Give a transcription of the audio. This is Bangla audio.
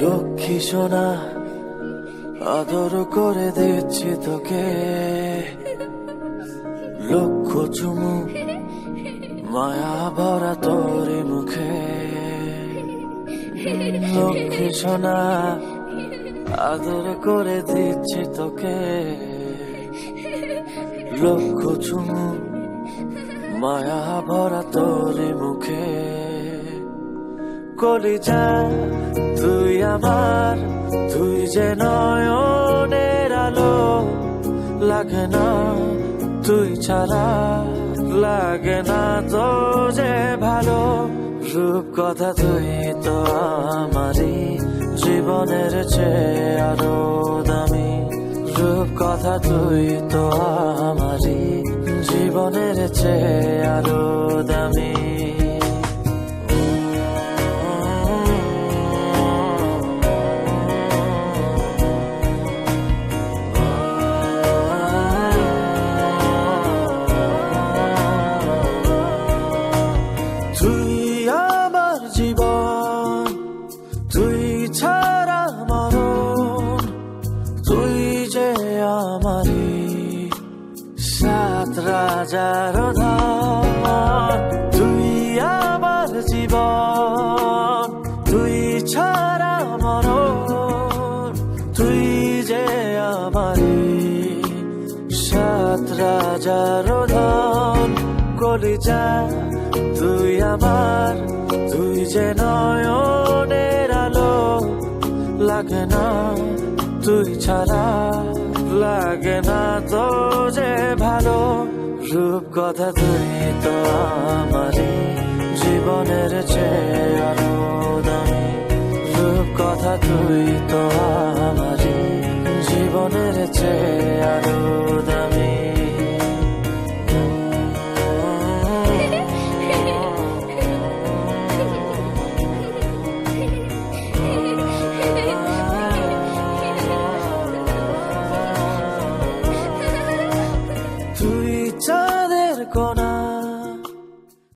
লক্ষ্মী সোনা আদর করে দিচ্ছি তোকে, লক্ষ চুমু মায়া ভরা তোর মুখে। লক্ষ্মী সোনা আদর করে দিচ্ছি তোকে, লক্ষ চুমু মায়া ভরা তোর মুখে। কলিজা তুই আমার, তুই যে নয়নের আলো, লাগে না তুই ছাড়া, লাগে না তো যে ভালো। রূপ কথা তুই তো আমারই জীবনের চেয়ে আরো দামি, রূপ কথা তুই তো আমারই জীবনের চেয়ে আরো দামি। তুই আমার জীবন, তুই ছাড়া মরণ, তুই যে আমারই সাত রাজার ধন। তুই আমার জীবন, তুই ছাড়া মরণ, তুই যে আমারই সাত রাজার ধন। কলিজা তুই আমার, তুই যে নয়নের আলো, লাগে না তুই ছাড়া, লাগে না তো যে ভালো। রূপ কথা তুই তো আমারই জীবনের চেয়ে আরো দামি, রূপ কথা তুই তো আমারই জীবনের চেয়ে আরো